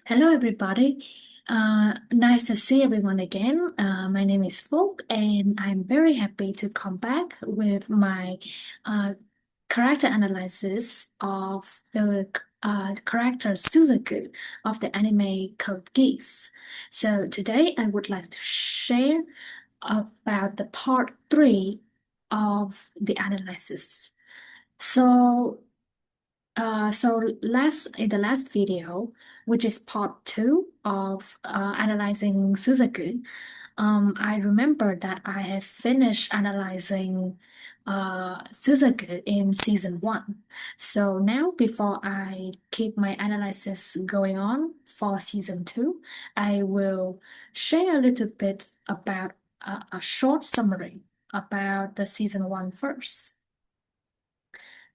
Hello, everybody. Nice to see everyone again. My name is Folk, and I'm very happy to come back with my uh, character analysis of the character Suzaku of the anime called Geass. So today I would like to share about the part three of the analysis. So last in the last video, which is part two of analyzing Suzaku, I remember that I have finished analyzing Suzaku in season one. So now, before I keep my analysis going on for season two, I will share a little bit about a short summary about the season one first.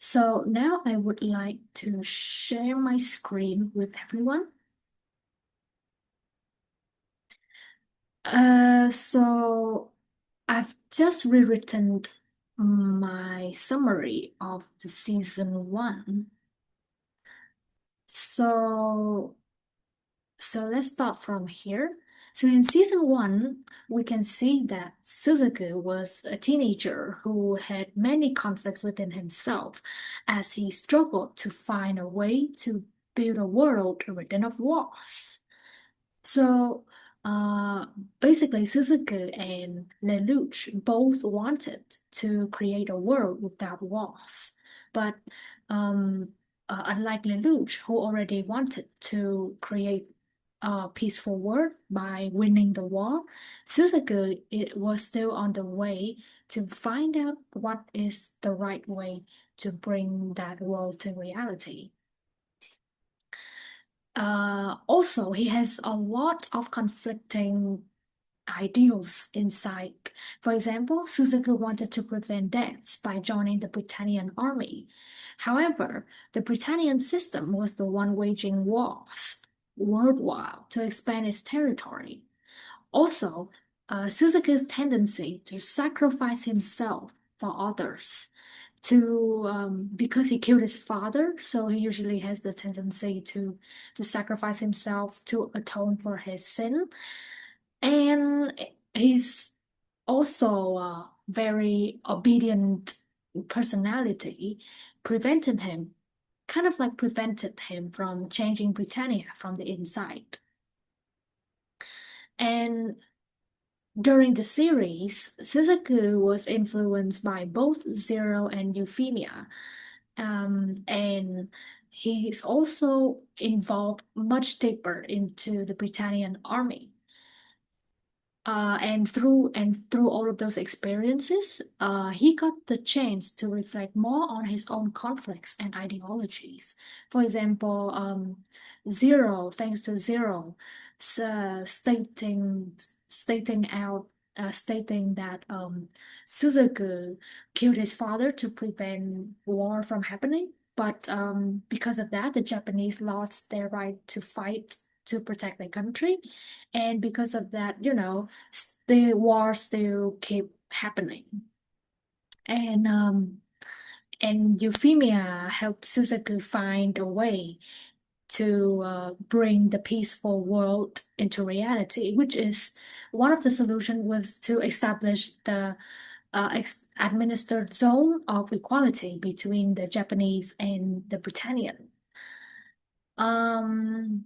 So now I would like to share my screen with everyone. So I've just rewritten my summary of the season one. So So let's start from here. So in season one, we can see that Suzaku was a teenager who had many conflicts within himself as he struggled to find a way to build a world ridden of wars. So uh, basically, Suzaku and Lelouch both wanted to create a world without wars, but um, unlike Lelouch, who already wanted to create a peaceful world by winning the war, Suzaku it was still on the way to find out what is the right way to bring that world to reality. Also, he has a lot of conflicting ideals inside. For example, Suzaku wanted to prevent deaths by joining the Britannian army. However, the Britannian system was the one waging wars worldwide to expand its territory. Also, Suzaku's tendency to sacrifice himself for others to because he killed his father, so he usually has the tendency to sacrifice himself to atone for his sin. And he's also a very obedient personality, prevented him, kind of like prevented him from changing Britannia from the inside. And during the series, Suzaku was influenced by both Zero and Euphemia, and he's also involved much deeper into the Britannian army. And through all of those experiences, he got the chance to reflect more on his own conflicts and ideologies. For example, Zero, thanks to Zero, stating stating out stating that Suzaku killed his father to prevent war from happening. But because of that, the Japanese lost their right to fight to protect their country. And because of that, the war still keep happening. And Euphemia helped Suzaku find a way to bring the peaceful world into reality, which is one of the solutions was to establish the administered zone of equality between the Japanese and the Britannian. Um,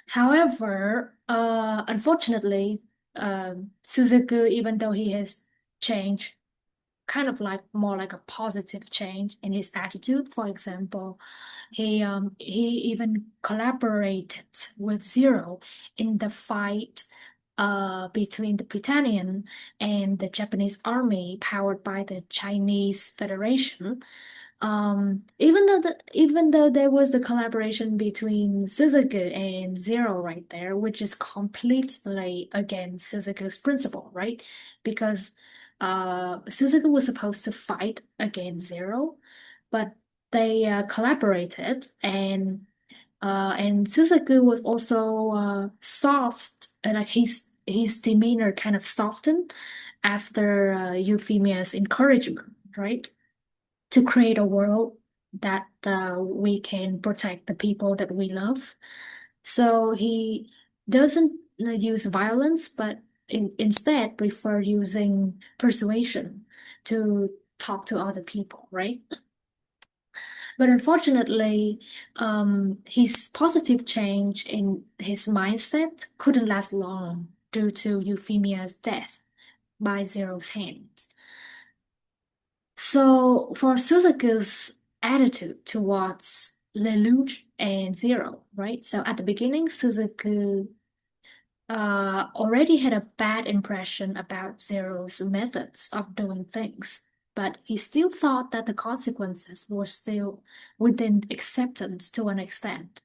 However, unfortunately, Suzaku, even though he has changed, kind of like more like a positive change in his attitude. For example, he even collaborated with Zero in the fight between the Britannian and the Japanese army powered by the Chinese Federation. Even though there was the collaboration between Suzaku and Zero right there, which is completely against Suzaku's principle, right? Because Suzaku was supposed to fight against Zero, but they collaborated, and Suzaku was also soft, like his demeanor kind of softened after Euphemia's encouragement, right? To create a world that we can protect the people that we love. So he doesn't use violence, but instead prefer using persuasion to talk to other people, right? But unfortunately, his positive change in his mindset couldn't last long due to Euphemia's death by Zero's hands. So for Suzaku's attitude towards Lelouch and Zero, right? So at the beginning, Suzaku already had a bad impression about Zero's methods of doing things, but he still thought that the consequences were still within acceptance to an extent.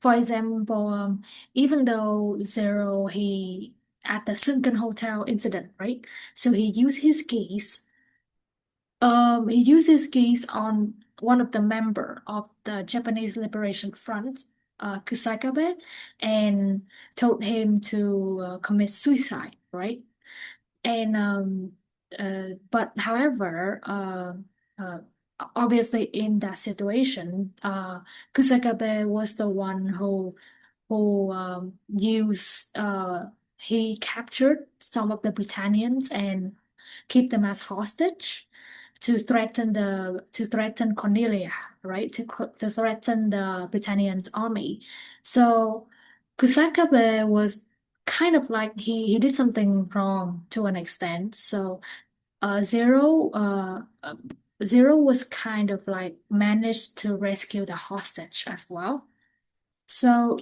For example, even though Zero, he at the Sunken Hotel incident, right? So he uses Geass on one of the member of the Japanese Liberation Front, Kusakabe, and told him to commit suicide, right? And but however, uh, obviously in that situation, Kusakabe was the one who used he captured some of the Britannians and keep them as hostage to threaten Cornelia, right? To threaten the Britannians army. So Kusakabe was kind of like he did something wrong to an extent. So Zero was kind of like managed to rescue the hostage as well. So,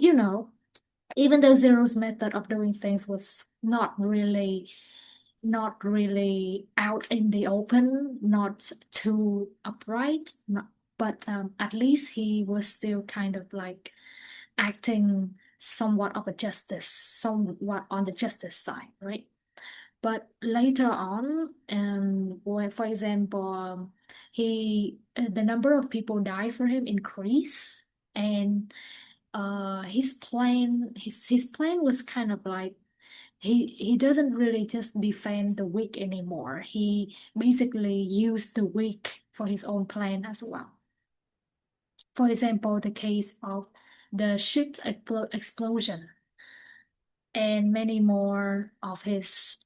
even though Zero's method of doing things was not really out in the open, not too upright, but at least he was still kind of like acting somewhat on the justice side, right? But later on, where for example, the number of people die for him increased, and his plan was kind of like he doesn't really just defend the weak anymore. He basically used the weak for his own plan as well. For example, the case of the ship's explosion and many more of his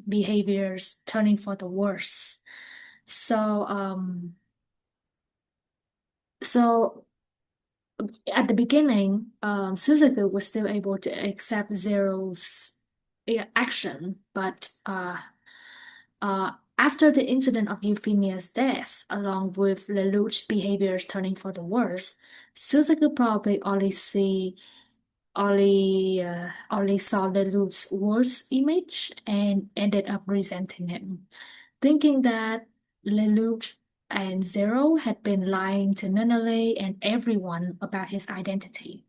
behaviors turning for the worse. So so at the beginning, Suzaku was still able to accept Zero's action, but after the incident of Euphemia's death, along with Lelouch's behaviors turning for the worse, Suzaku probably only saw Lelouch's worst image and ended up resenting him, thinking that Lelouch and Zero had been lying to Nunnally and everyone about his identity.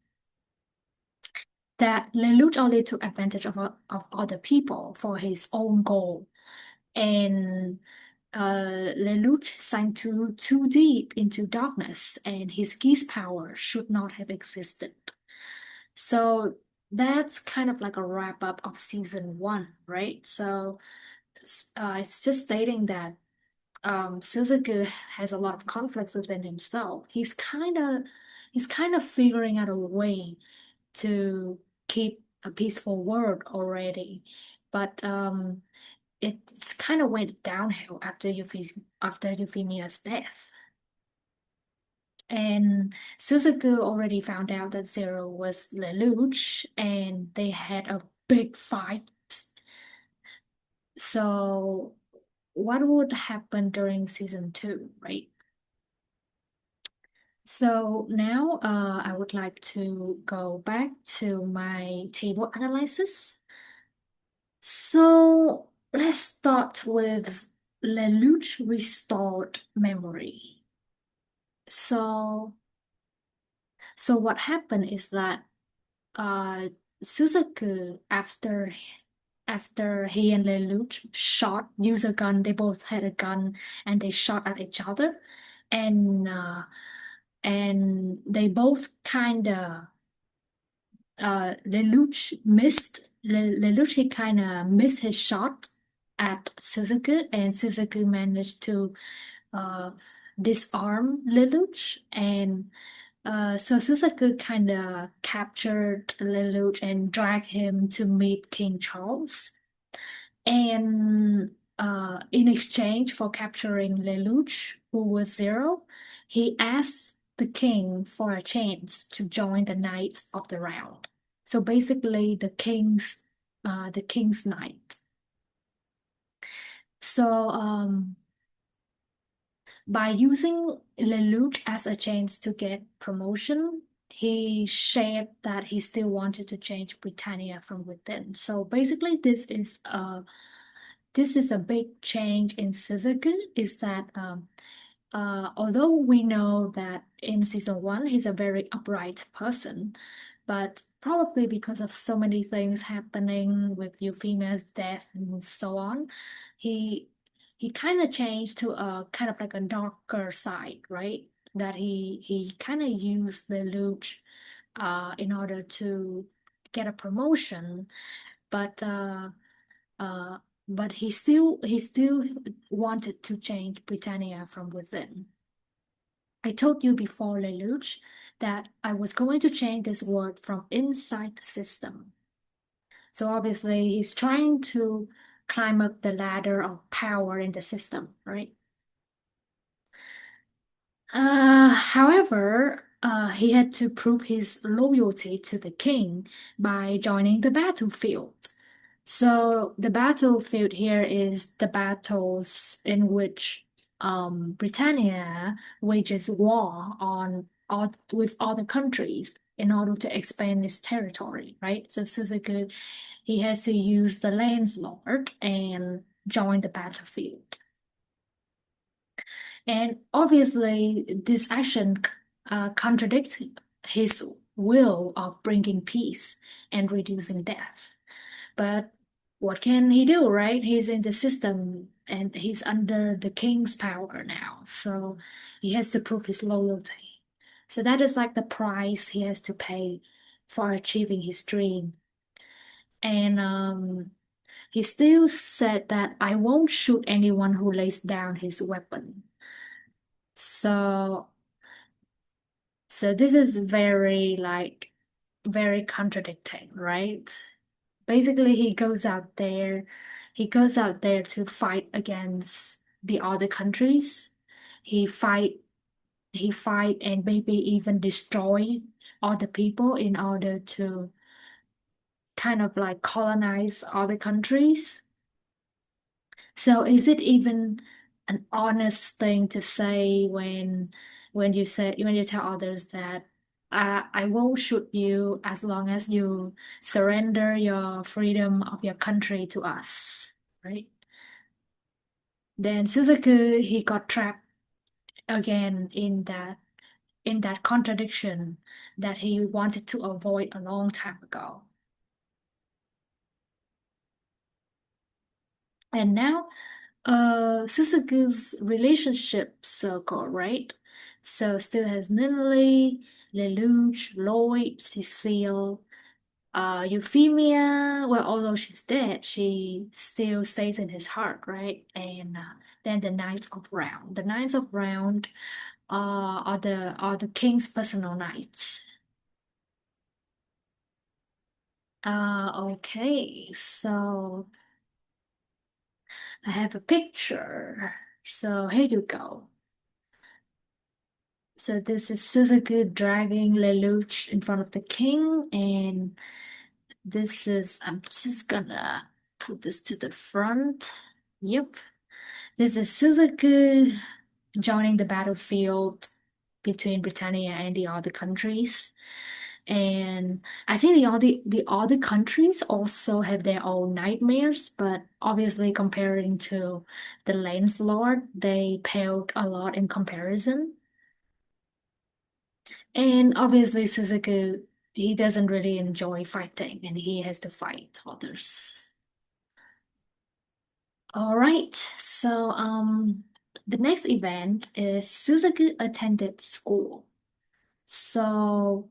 That Lelouch only took advantage of other people for his own goal, and Lelouch sank too deep into darkness, and his geese power should not have existed. So that's kind of like a wrap up of season one, right? So it's just stating that Suzaku has a lot of conflicts within himself. He's kind of figuring out a way to keep a peaceful world already, but it's kind of went downhill after Euphemia's death. And Suzaku already found out that Zero was Lelouch, and they had a big fight. So, what would happen during season two, right? So now I would like to go back to my table analysis. So let's start with Lelouch restored memory. So, so what happened is that uh, Suzaku, after he and Lelouch used a gun, they both had a gun, and they shot at each other, and they both kind of Lelouch he kind of missed his shot at Suzaku, and Suzaku managed to uh, disarm Lelouch, and so Suzaku kind of captured Lelouch and dragged him to meet King Charles. And in exchange for capturing Lelouch, who was zero, he asked the king for a chance to join the Knights of the Round. So basically, the king's knight. So by using Lelouch as a chance to get promotion, he shared that he still wanted to change Britannia from within. So basically, this is a big change in Suzaku. Is that although we know that in season one he's a very upright person, but probably because of so many things happening with Euphemia's death and so on, he he kind of changed to a kind of like a darker side, right? That he kind of used the luge in order to get a promotion, but uh, uh, but he still wanted to change Britannia from within. I told you before, Lelouch, that I was going to change this word from inside the system. So obviously, he's trying to climb up the ladder of power in the system, right? However, he had to prove his loyalty to the king by joining the battlefield. So the battlefield here is the battles in which Britannia wages war on all, with other countries in order to expand its territory, right? So Suzaku, he has to use the landlord and join the battlefield. And obviously, this action contradicts his will of bringing peace and reducing death. But what can he do, right? He's in the system and he's under the king's power now. So he has to prove his loyalty. So that is like the price he has to pay for achieving his dream. And he still said that I won't shoot anyone who lays down his weapon. So so this is very like very contradicting, right? Basically, he goes out there to fight against the other countries. He fight he fight and maybe even destroy other people in order to kind of like colonize other countries. So is it even an honest thing to say when you tell others that I won't shoot you as long as you surrender your freedom of your country to us, right? Then Suzaku he got trapped again in that contradiction that he wanted to avoid a long time ago. And now Suzuki's relationship circle, right? So still has Lindley, Lelouch, Lloyd, Cecile, Euphemia. Well, although she's dead, she still stays in his heart, right? And then the Knights of Round. The Knights of Round are the king's personal knights. Okay, so I have a picture. So here you go. So this is Suzaku dragging Lelouch in front of the king, and I'm just gonna put this to the front. Yep. This is Suzaku joining the battlefield between Britannia and the other countries. And I think the other countries also have their own nightmares, but obviously comparing to the Landlord, they paled a lot in comparison. And obviously, Suzaku, he doesn't really enjoy fighting and he has to fight others. All right, so the next event is Suzaku attended school. So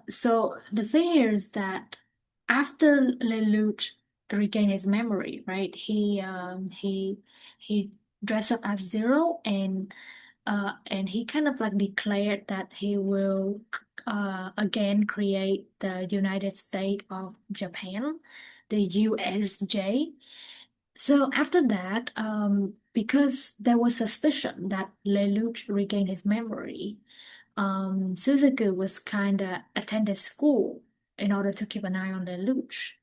so the thing here is that after Lelouch regained his memory, right? He dress up as Zero, and he kind of like declared that he will again create the United States of Japan, the USJ. So after that, because there was suspicion that Lelouch regained his memory, Suzaku was kind of attended school in order to keep an eye on Lelouch.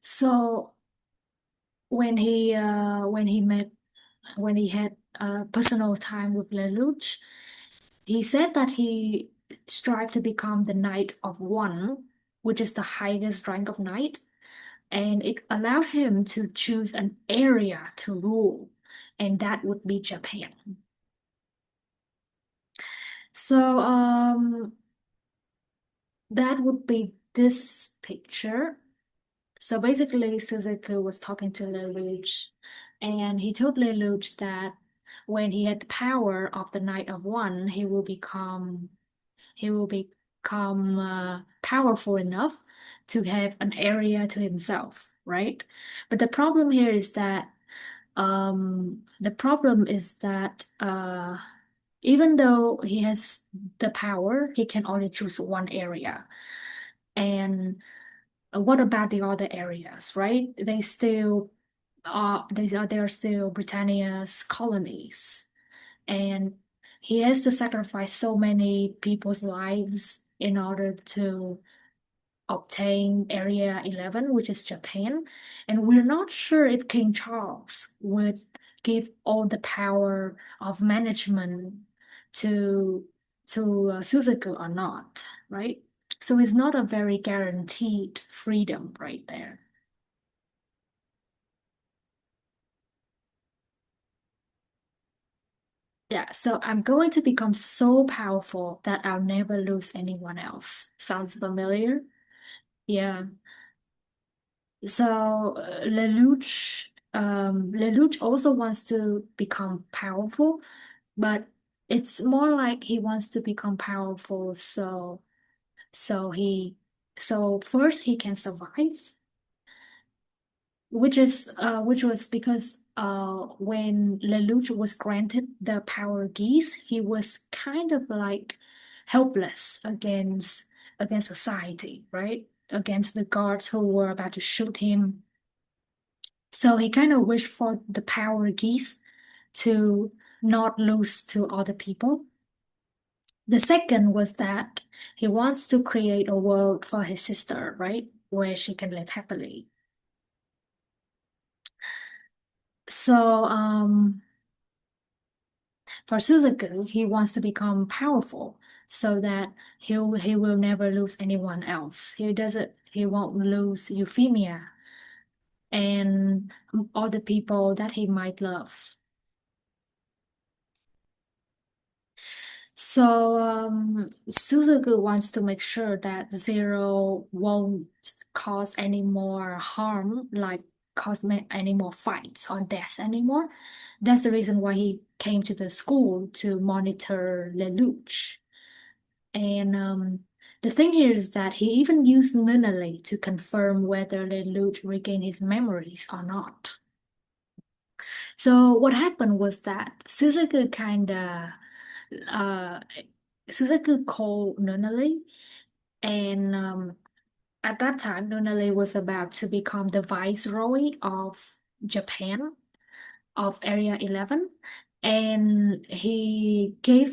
So when he had personal time with Lelouch, he said that he strived to become the Knight of One, which is the highest rank of knight, and it allowed him to choose an area to rule, and that would be Japan. So that would be this picture. So basically, Suzaku was talking to Lelouch, and he told Lelouch that when he had the power of the Knight of One, he will become powerful enough to have an area to himself, right? But the problem is that even though he has the power, he can only choose one area. And what about the other areas, right? They are still Britannia's colonies, and he has to sacrifice so many people's lives in order to obtain Area 11, which is Japan. And we're not sure if King Charles would give all the power of management to Suzaku or not, right? So it's not a very guaranteed freedom right there. Yeah, so I'm going to become so powerful that I'll never lose anyone else. Sounds familiar? Yeah. So Lelouch also wants to become powerful, but it's more like he wants to become powerful so he so first he can survive, which was because when Lelouch was granted the power Geass, he was kind of like helpless against society, right? Against the guards who were about to shoot him. So he kind of wished for the power Geass to not lose to other people. The second was that he wants to create a world for his sister, right? Where she can live happily. So, for Suzaku, he wants to become powerful so that he will never lose anyone else. He won't lose Euphemia and other people that he might love. So Suzaku wants to make sure that Zero won't cause any more harm, like any more fights or deaths anymore. That's the reason why he came to the school to monitor Lelouch. And the thing here is that he even used Nunnally to confirm whether Lelouch regained his memories or not. So what happened was that uh, Suzaku called Nunnally, and at that time, Nunnally was about to become the viceroy of Japan, of Area 11, and he kind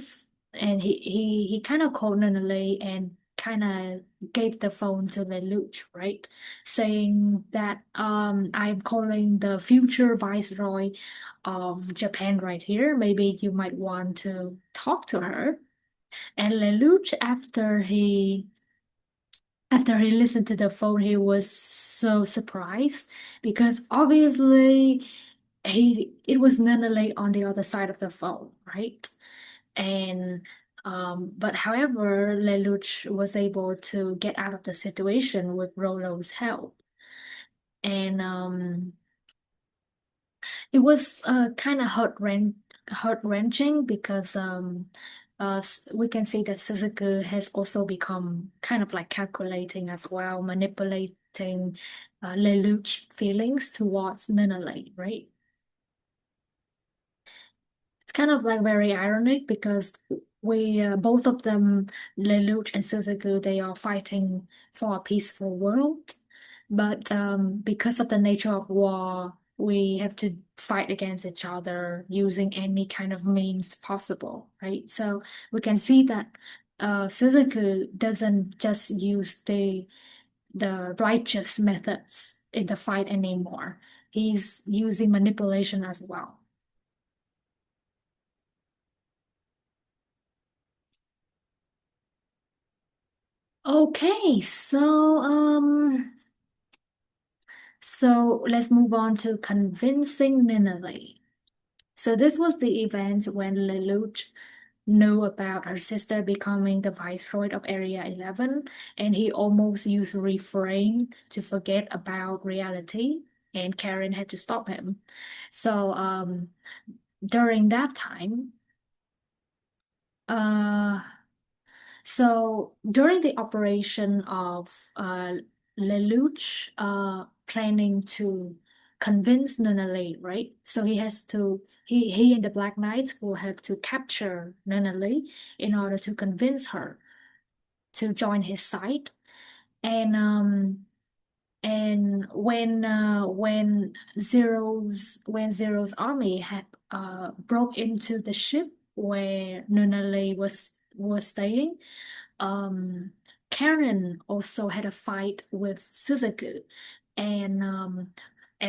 of called Nunnally and kind of gave the phone to Lelouch, right? Saying that I'm calling the future viceroy of Japan right here. Maybe you might want to talk to her. And Lelouch, after he listened to the phone, he was so surprised because obviously it was Nunnally on the other side of the phone, right? And but however, Lelouch was able to get out of the situation with Rolo's help. And it was kind of heart-wrenching because we can see that Suzaku has also become kind of like calculating as well, manipulating Lelouch feelings towards Nunnally, right? It's kind of like very ironic because we both of them, Lelouch and Suzaku, they are fighting for a peaceful world, but because of the nature of war, we have to fight against each other using any kind of means possible, right? So we can see that Suzaku doesn't just use the righteous methods in the fight anymore. He's using manipulation as well. Okay, so let's move on to convincing Nineveh. So this was the event when Lelouch knew about her sister becoming the viceroy of Area 11, and he almost used refrain to forget about reality, and Karen had to stop him. So during that time, uh, so during the operation of Lelouch planning to convince Nunnally, right? So he and the Black Knights will have to capture Nunnally in order to convince her to join his side. And when Zero's army had broke into the ship where Nunnally was staying, um, Karen also had a fight with Suzaku, and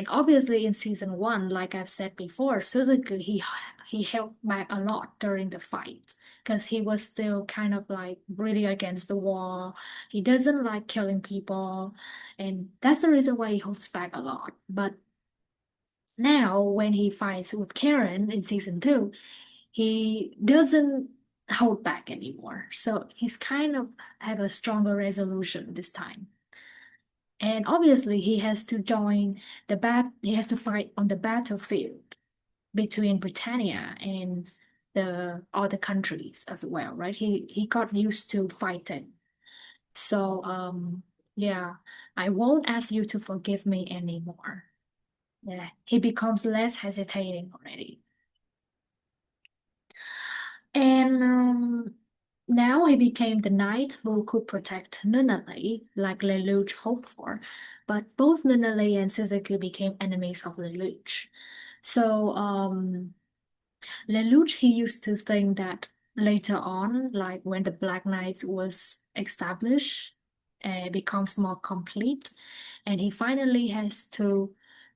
obviously in season 1, like I've said before, Suzaku he held back a lot during the fight because he was still kind of like really against the wall. He doesn't like killing people, and that's the reason why he holds back a lot. But now, when he fights with Karen in season 2, he doesn't hold back anymore. So he's kind of have a stronger resolution this time. And obviously he has to fight on the battlefield between Britannia and the other countries as well, right? He got used to fighting. So yeah, I won't ask you to forgive me anymore. Yeah, he becomes less hesitating already. And now he became the knight who could protect Nunnally, like Lelouch hoped for. But both Nunnally and Suzaku became enemies of Lelouch. So Lelouch, he used to think that later on, like when the Black Knight was established, becomes more complete, and he finally has to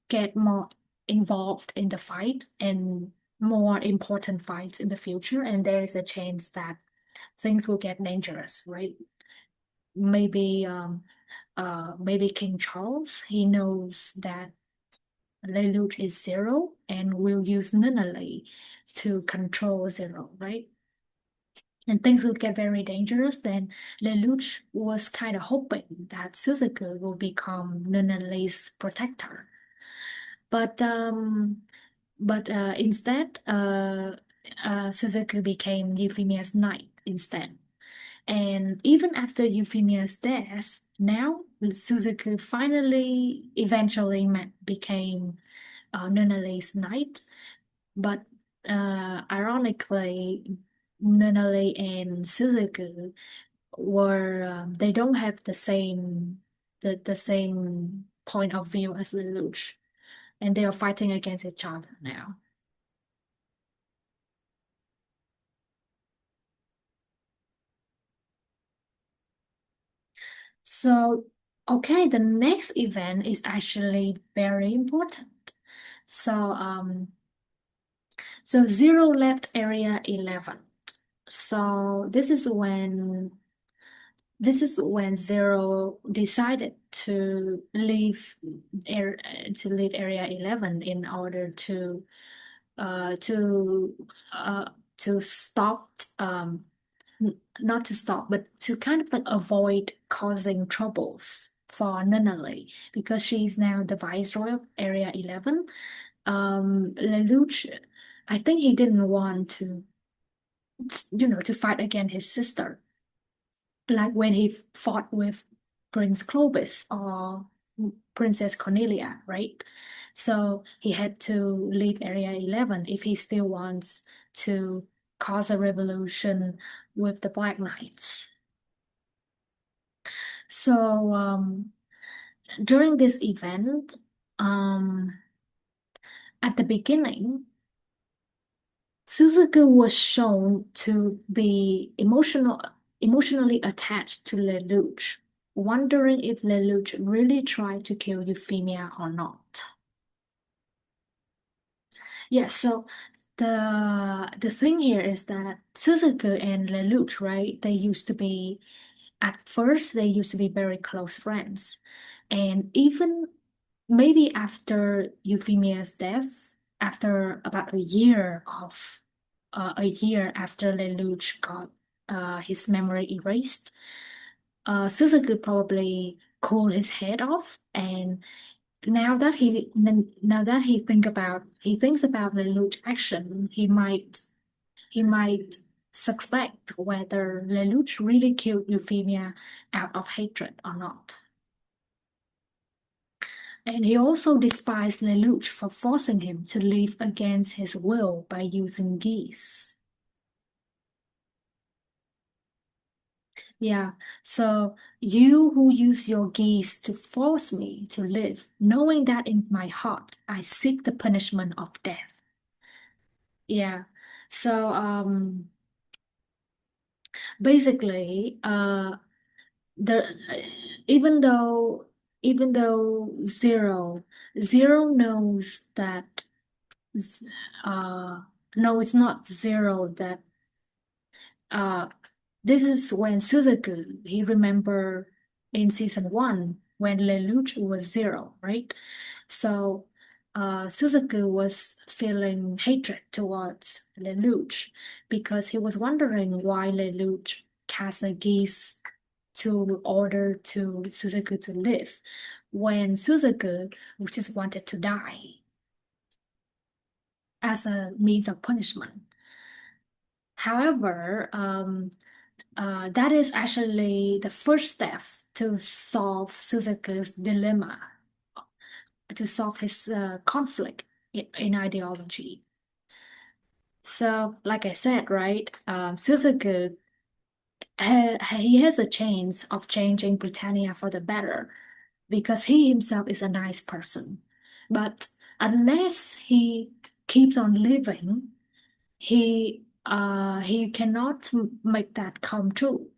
get more involved in the fight and more important fights in the future, and there is a chance that things will get dangerous, right? Maybe maybe King Charles, he knows that Lelouch is Zero and will use Nunnally to control Zero, right? And things would get very dangerous, then Lelouch was kind of hoping that Suzaku will become Nunnally's protector. But instead, Suzaku became Euphemia's knight instead. And even after Euphemia's death, now Suzaku finally, eventually became Nunnally's knight. But ironically, Nunnally and Suzaku they don't have the same point of view as Lelouch, and they are fighting against each other now. So, okay, the next event is actually very important. So, Zero left Area 11. So this is when Zero decided air, to leave Area 11 in order uh, to uh, to stop not to stop, but to kind of like avoid causing troubles for Nunnally because she's now the viceroy of Area 11. Lelouch, I think he didn't want to fight against his sister, like when he fought with Prince Clovis or Princess Cornelia, right? So he had to leave Area 11 if he still wants to cause a revolution with the Black Knights. So during this event, um, at the beginning, Suzaku was shown to be emotionally attached to Lelouch, wondering if Lelouch really tried to kill Euphemia or not. Yes, so the thing here is that Suzaku and Lelouch, right? They used to be at first they used to be very close friends. And even maybe after Euphemia's death, after about a year after Lelouch got his memory erased, Suzaku probably cooled his head off, and now that he thinks about Lelouch's action, he might suspect whether Lelouch really killed Euphemia out of hatred or not. And he also despised Lelouch for forcing him to live against his will by using geese. Yeah, so you who use your geese to force me to live, knowing that in my heart I seek the punishment of death. Yeah, so basically, the even though even though Zero knows that z- uh no, it's not Zero that uh this is when Suzaku he remember in season one when Lelouch was Zero, right? So Suzaku was feeling hatred towards Lelouch because he was wondering why Lelouch cast a geese to order to Suzaku to live when Suzaku just wanted to die as a means of punishment. However, that is actually the first step to solve Suzaku's dilemma, to solve his conflict in ideology. So, like I said, right, Suzaku, he has a chance of changing Britannia for the better because he himself is a nice person. But unless he keeps on living, he cannot make that come true.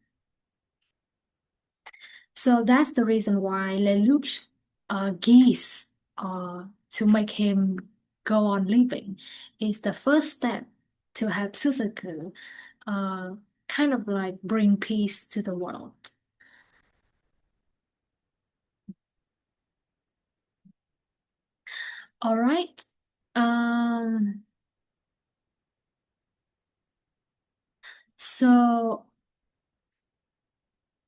So that's the reason why Lelouch Geass to make him go on living is the first step to help Suzaku uh, kind of like bring peace to the world. All right. Um, so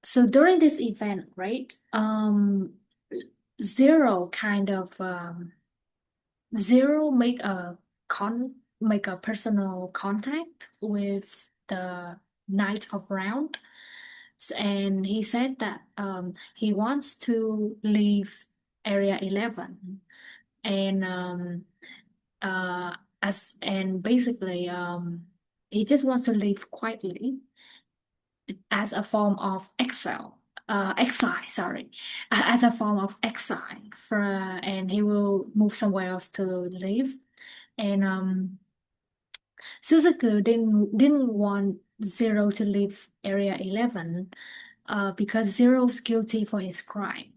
so during this event, right? Zero kind of Zero make a personal contact with the Knights of Round, and he said that he wants to leave Area 11, and uh, as and basically he just wants to leave quietly as a form of exile, sorry, as a form of exile for, and he will move somewhere else to live. And Suzaku didn't want Zero to leave Area 11 because Zero's guilty for his crime.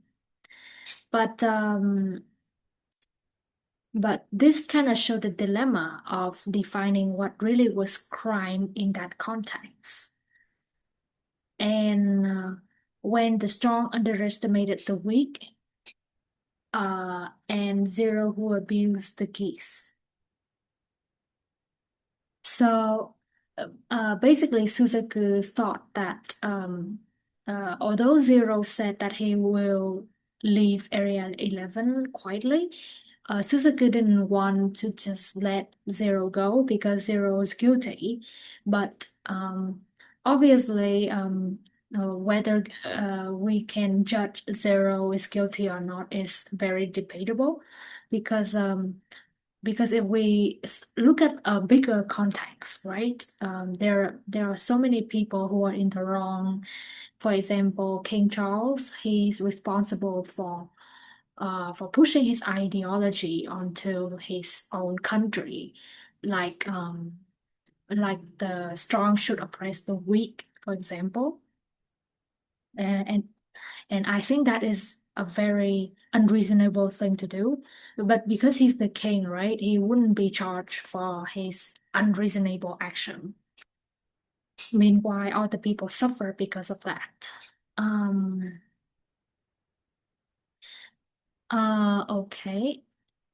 But this kind of showed the dilemma of defining what really was crime in that context. And when the strong underestimated the weak, and Zero who abused the geese. So basically, Suzaku thought that although Zero said that he will leave Area 11 quietly, Suzaku didn't want to just let Zero go because Zero is guilty. But obviously, Whether we can judge Zero is guilty or not is very debatable because because if we look at a bigger context, right? There are so many people who are in the wrong. For example, King Charles, he's responsible for pushing his ideology onto his own country, like um like the strong should oppress the weak, for example. And and I think that is a very unreasonable thing to do. But because he's the king, right, he wouldn't be charged for his unreasonable action. Meanwhile, all the people suffer because of that. Um, okay.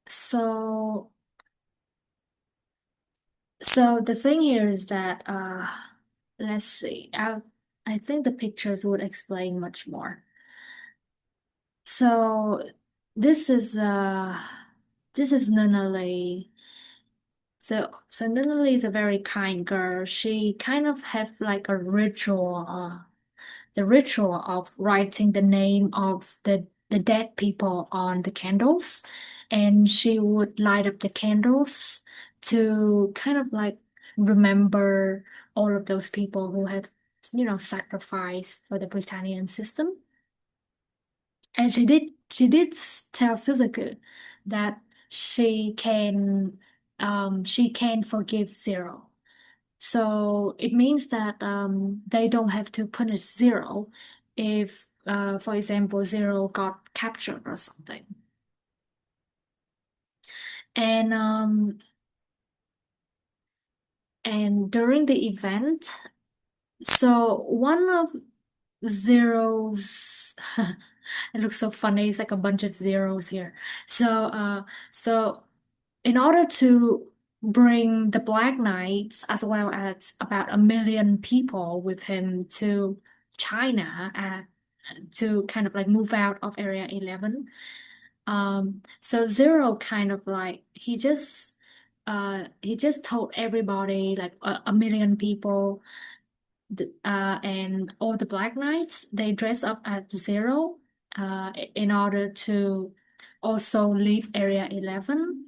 So, so the thing here is that, let's see. I think the pictures would explain much more. So, this is, this is Nunnally. So Lily is a very kind girl. She kind of have like a ritual, the ritual of writing the name of the dead people on the candles, and she would light up the candles to kind of like remember all of those people who have, sacrificed for the Britannian system. And she did tell Suzaku that she can forgive Zero. So it means that they don't have to punish Zero if for example Zero got captured or something. And and during the event, so one of Zero's it looks so funny, it's like a bunch of zeros here. So in order to bring the Black Knights as well as about 1 million people with him to China to kind of like move out of Area 11. So Zero kind of like he just told everybody like 1 million people and all the Black Knights they dress up as Zero in order to also leave Area 11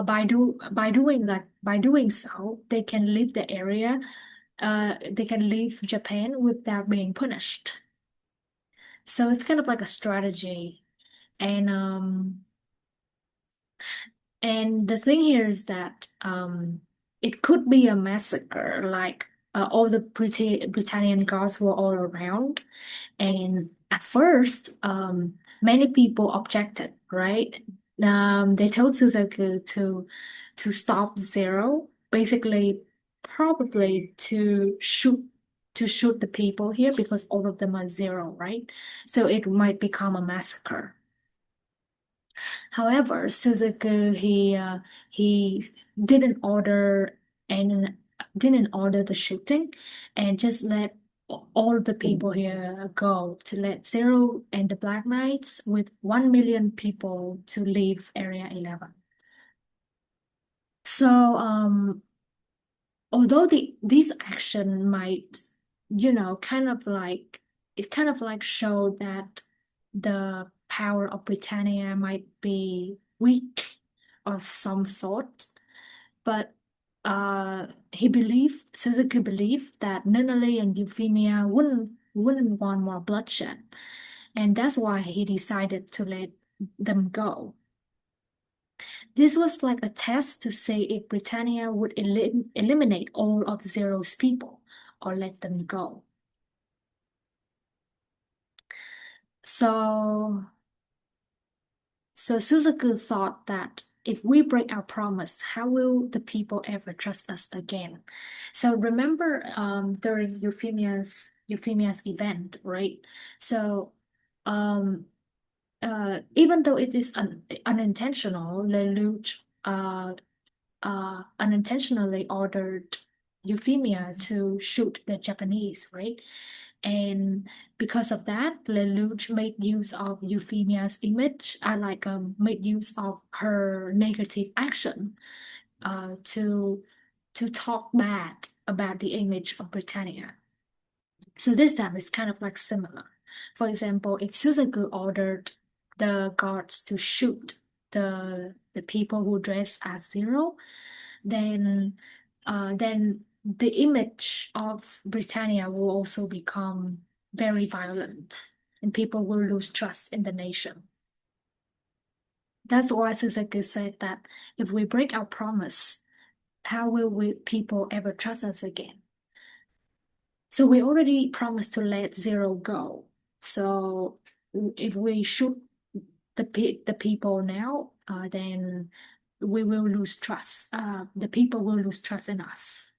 by doing so, they can leave the area. They can leave Japan without being punished. So it's kind of like a strategy, and the thing here is that it could be a massacre. Like all the Britannian guards were all around, and at first, many people objected, right? They told Suzaku to stop Zero, basically, probably to shoot the people here because all of them are Zero, right? So it might become a massacre. However, Suzaku he didn't order and didn't order the shooting and just let all the people here go to let Zero and the Black Knights with 1 million people to leave Area 11. So although these action might, kind of like it kind of like show that the power of Britannia might be weak of some sort, but Suzuki believed that Nunnally and Euphemia wouldn't want more bloodshed, and that's why he decided to let them go. This was like a test to see if Britannia would eliminate all of Zero's people or let them go. So, so Suzaku thought that if we break our promise, how will the people ever trust us again? So remember, during Euphemia's event, right? So, um, even though it is unintentional, Lelouch unintentionally ordered Euphemia to shoot the Japanese, right? And because of that, Lelouch made use of Euphemia's image, made use of her negative action, to talk bad about the image of Britannia. So this time it's kind of like similar. For example, if Suzaku ordered the guards to shoot the people who dress as Zero, then the image of Britannia will also become very violent, and people will lose trust in the nation. That's why Suzaku said that if we break our promise, how will people ever trust us again? So we already promised to let Zero go. So if we shoot the people now, then we will lose trust. The people will lose trust in us.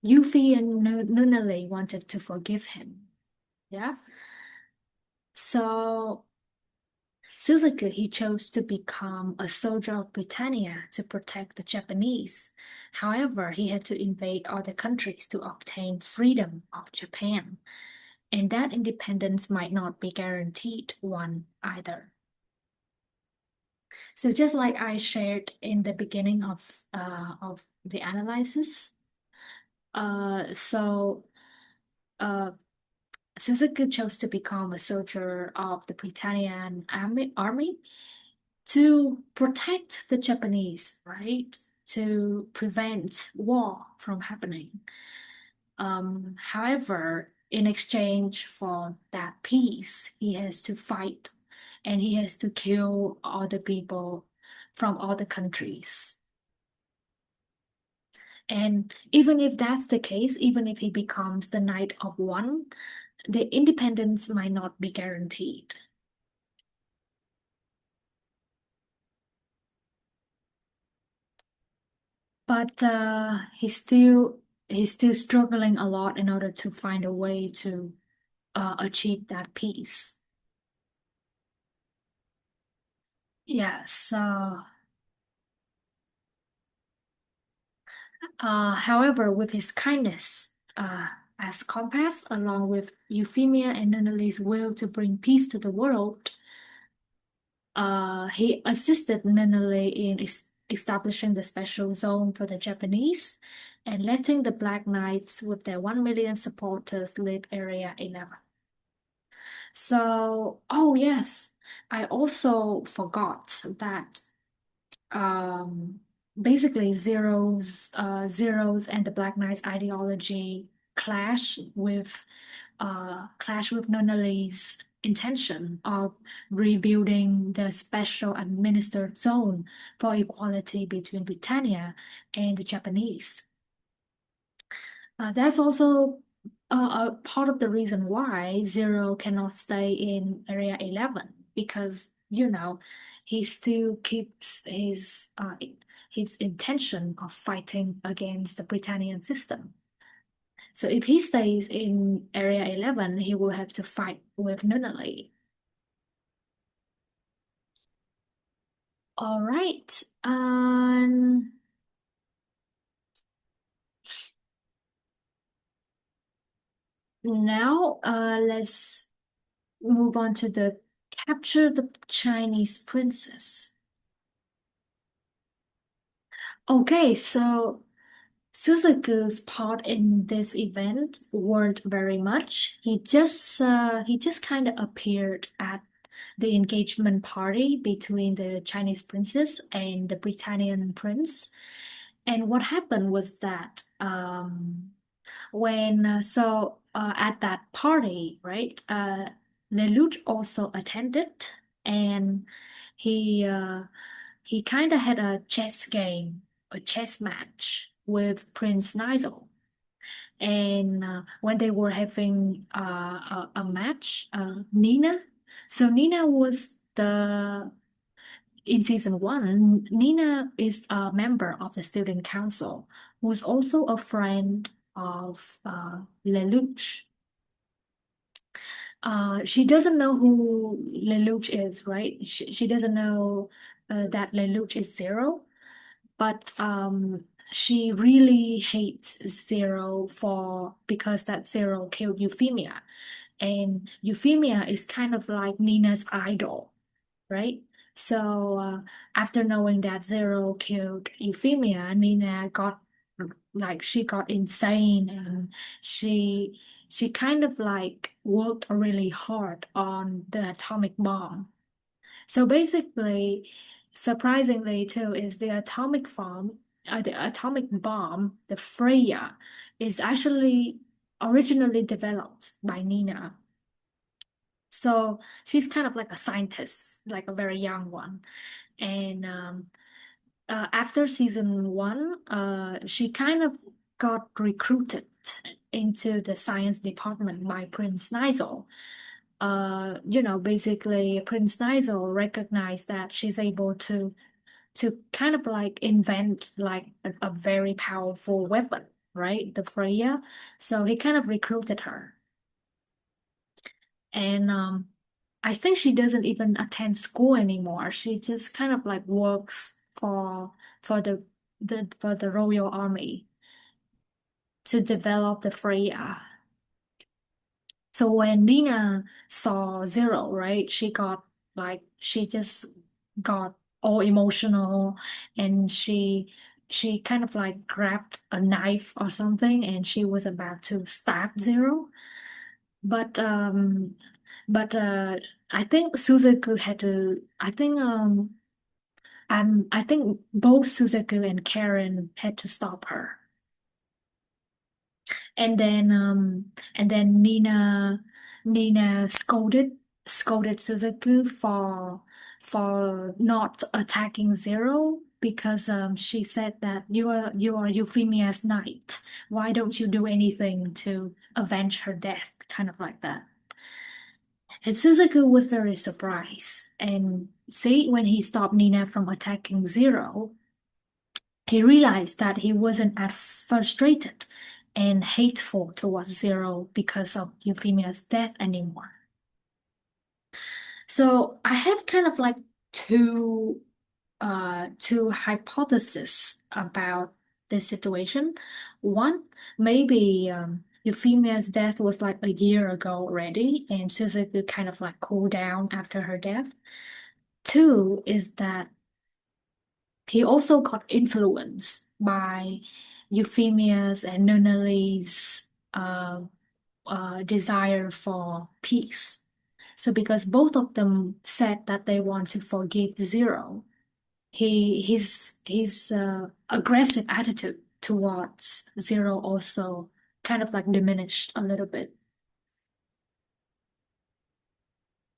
Yuffie and Nunnally wanted to forgive him. Yeah. So Suzaku, he chose to become a soldier of Britannia to protect the Japanese. However, he had to invade other countries to obtain freedom of Japan, and that independence might not be guaranteed one either. So just like I shared in the beginning of the analysis, so uh, Suzaku chose to become a soldier of the Britannian army to protect the Japanese, right? To prevent war from happening. However, in exchange for that peace, he has to fight and he has to kill other people from other countries. And even if that's the case, even if he becomes the Knight of One, the independence might not be guaranteed. But he's still struggling a lot in order to find a way to achieve that peace. Yeah, so however, with his kindness as compass, along with Euphemia and Nunnally's will to bring peace to the world, he assisted Nunnally in establishing the special zone for the Japanese and letting the Black Knights with their 1 million supporters leave Area 11. So, oh yes, I also forgot that um, basically Zeros and the Black Knight's ideology clash with Nonalee's intention of rebuilding the special administered zone for equality between Britannia and the Japanese. That's also a part of the reason why Zero cannot stay in Area 11 because, he still keeps his intention of fighting against the Britannian system. So if he stays in Area 11, he will have to fight with Nunnally. All right. Now let's move on to the capture the Chinese princess. Okay, so Suzaku's part in this event weren't very much. He just kind of appeared at the engagement party between the Chinese princess and the Britannian prince. And what happened was that at that party, right? Lelouch also attended, and he uh, he kind of had a chess game, a chess match with Prince Nigel. And when they were having a match, Nina was in season one, Nina is a member of the student council, who's also a friend of Lelouch. She doesn't know who Lelouch is, right? She doesn't know that Lelouch is Zero, but she really hates Zero because that Zero killed Euphemia, and Euphemia is kind of like Nina's idol, right? So after knowing that Zero killed Euphemia, Nina got like she got insane, and she she kind of like worked really hard on the atomic bomb. So basically, surprisingly too, is the atomic bomb, the Freya, is actually originally developed by Nina. So she's kind of like a scientist, like a very young one. And after season one, she kind of got recruited into the science department by Prince Nigel. Basically Prince Nigel recognized that she's able to kind of like invent like a very powerful weapon, right? The Freya. So he kind of recruited her. And I think she doesn't even attend school anymore. She just kind of like works for the Royal Army to develop the Freya. So when Nina saw Zero, right, she just got all emotional, and she kind of like grabbed a knife or something, and she was about to stab Zero. But but I think Suzaku had to I think both Suzaku and Karen had to stop her. And then Nina scolded Suzaku for not attacking Zero, because she said that you are Euphemia's knight. Why don't you do anything to avenge her death? Kind of like that. And Suzaku was very surprised. And see, when he stopped Nina from attacking Zero, he realized that he wasn't as frustrated and hateful towards Zero because of Euphemia's death anymore. So I have kind of like two two hypotheses about this situation. One, maybe Euphemia's death was like a year ago already, and Suzuki kind of like cooled down after her death. Two is that he also got influenced by Euphemia's and Nunnally's uh, desire for peace. So because both of them said that they want to forgive Zero, his aggressive attitude towards Zero also kind of like diminished a little bit.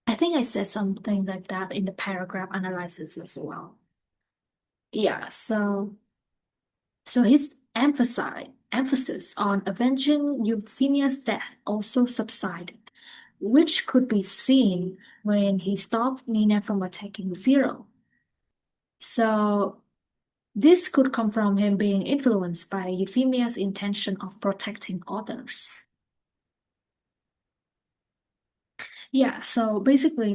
I think I said something like that in the paragraph analysis as well. Yeah, so his emphasis on avenging Euphemia's death also subsided, which could be seen when he stopped Nina from attacking Zero. So this could come from him being influenced by Euphemia's intention of protecting others. Yeah, so basically,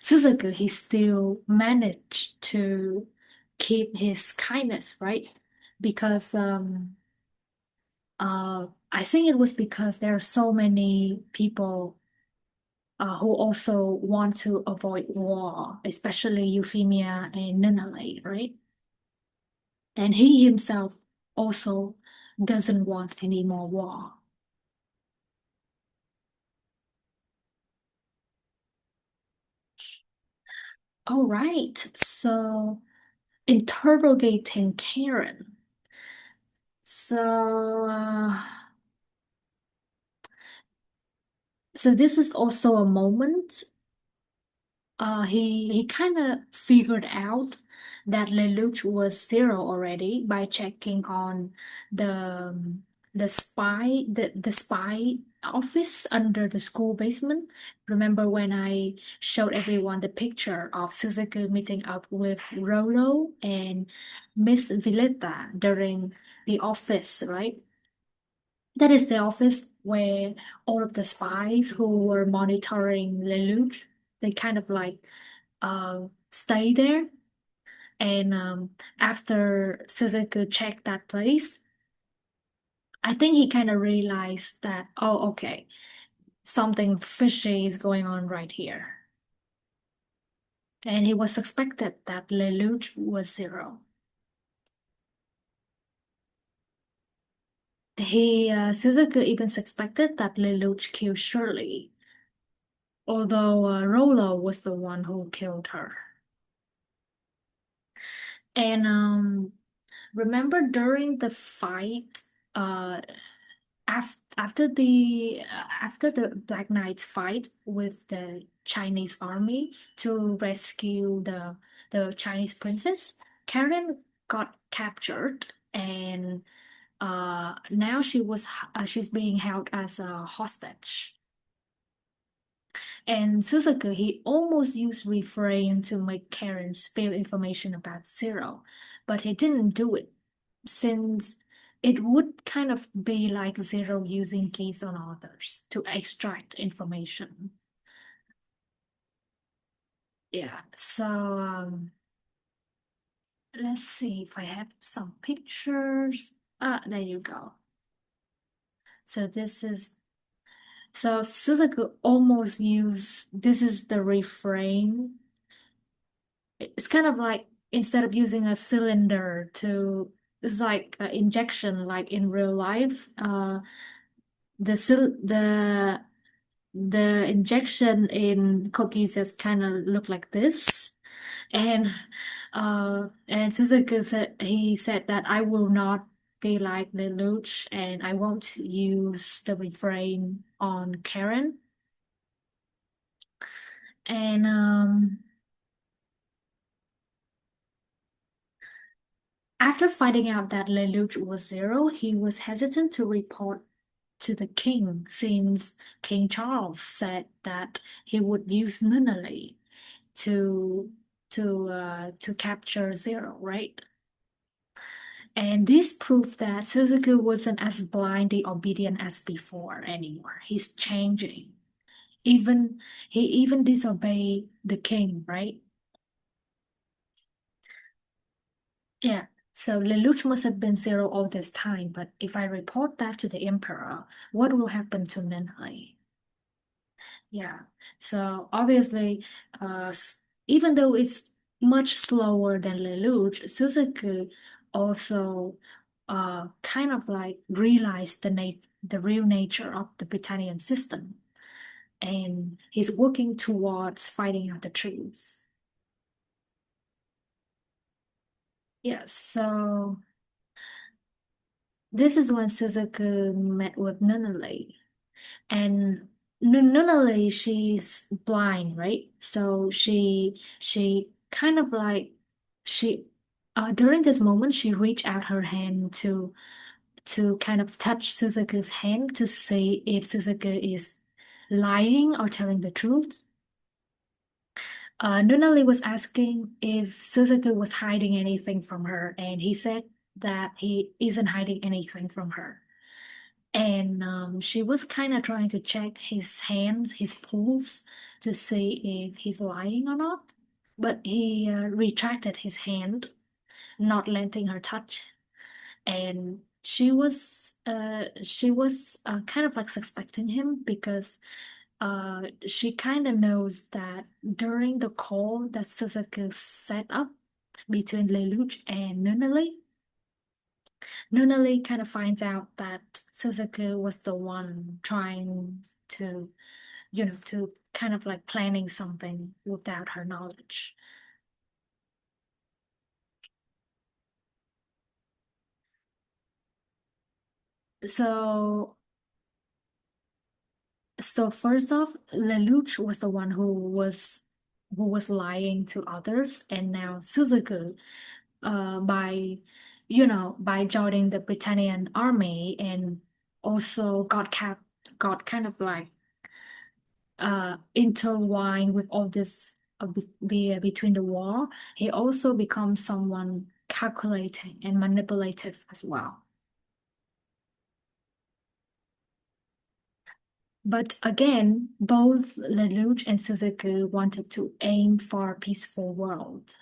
Suzaku, he still managed to keep his kindness, right? Because I think it was because there are so many people who also want to avoid war, especially Euphemia and Nunnally, right? And he himself also doesn't want any more war. All right, so interrogating Karen. So, so this is also a moment. He kind of figured out that Lelouch was Zero already by checking on the the spy office under the school basement. Remember when I showed everyone the picture of Suzuki meeting up with Rolo and Miss Villetta during the office, right? That is the office where all of the spies who were monitoring Lelouch, they kind of like stay there. And after Suzaku checked that place, I think he kind of realized that, oh, okay, something fishy is going on right here. And he was suspected that Lelouch was Zero. Suzaku even suspected that Lelouch killed Shirley, although Rolo was the one who killed her. And remember during the fight, uh, after the Black Knight fight with the Chinese army to rescue the Chinese princess, Karen got captured and now she's being held as a hostage. And Suzaku, he almost used refrain to make Karen spill information about Zero, but he didn't do it since it would kind of be like Zero using keys on others to extract information. Yeah, so let's see if I have some pictures. Ah, there you go. So Suzaku almost used this is the refrain. It's kind of like instead of using a cylinder to it's like an injection like in real life. The sil the injection in cookies just kind of look like this. And Suzuki said he said that I will not be like the Lelouch and I won't use the refrain on Karen. And after finding out that Lelouch was Zero, he was hesitant to report to the king since King Charles said that he would use Nunnally to to capture Zero, right? And this proved that Suzuki wasn't as blindly obedient as before anymore. He's changing. Even he even disobeyed the king, right? Yeah. So Lelouch must have been Zero all this time, but if I report that to the emperor, what will happen to Ninhai? Yeah. So obviously, even though it's much slower than Lelouch, Suzaku also kind of like realized the real nature of the Britannian system, and he's working towards finding out the truth. Yes. So this is when Suzaku met with Nunnally. And Nunali, she's blind, right? So she kind of like she during this moment she reached out her hand to kind of touch Suzaku's hand to see if Suzaku is lying or telling the truth. Nunali was asking if Suzaku was hiding anything from her, and he said that he isn't hiding anything from her. And she was kind of trying to check his hands, his pulse, to see if he's lying or not. But he retracted his hand, not letting her touch. And she was kind of like suspecting him because she kind of knows that during the call that Suzaku set up between Lelouch and Nunnally, Nunali kind of finds out that Suzaku was the one trying to, to kind of like planning something without her knowledge. So, so first off, Lelouch was the one who was lying to others, and now Suzaku, by by joining the Britannian army and also got kind of like intertwined with all this between the war, he also becomes someone calculating and manipulative as well. But again, both Lelouch and Suzuki wanted to aim for a peaceful world.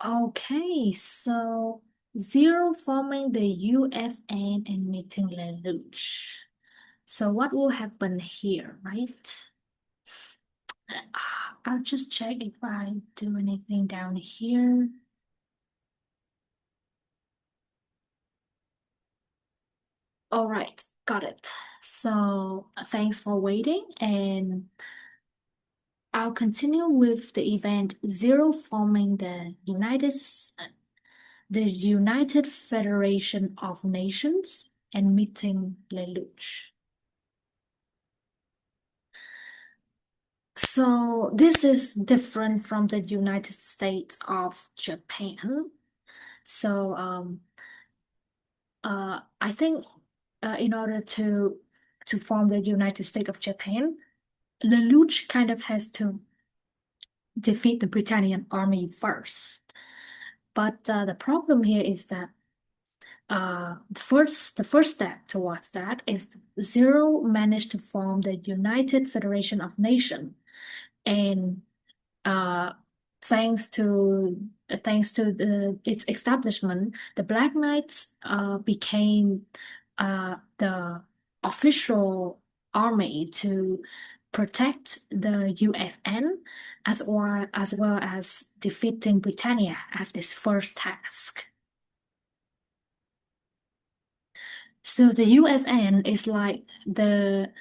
Okay, so Zero forming the UFN and meeting Lelouch. So what will happen here, right? I'll just check if I do anything down here. All right, got it. So thanks for waiting, and I'll continue with the event Zero forming the United Federation of Nations and meeting Lelouch. So this is different from the United States of Japan. So I think in order to form the United States of Japan, Lelouch kind of has to defeat the Britannian army first. But the problem here is that the first step towards that is Zero managed to form the United Federation of Nations, and uh, thanks to its establishment, the Black Knights became the official army to protect the UFN as well as defeating Britannia as its first task. So the UFN is like the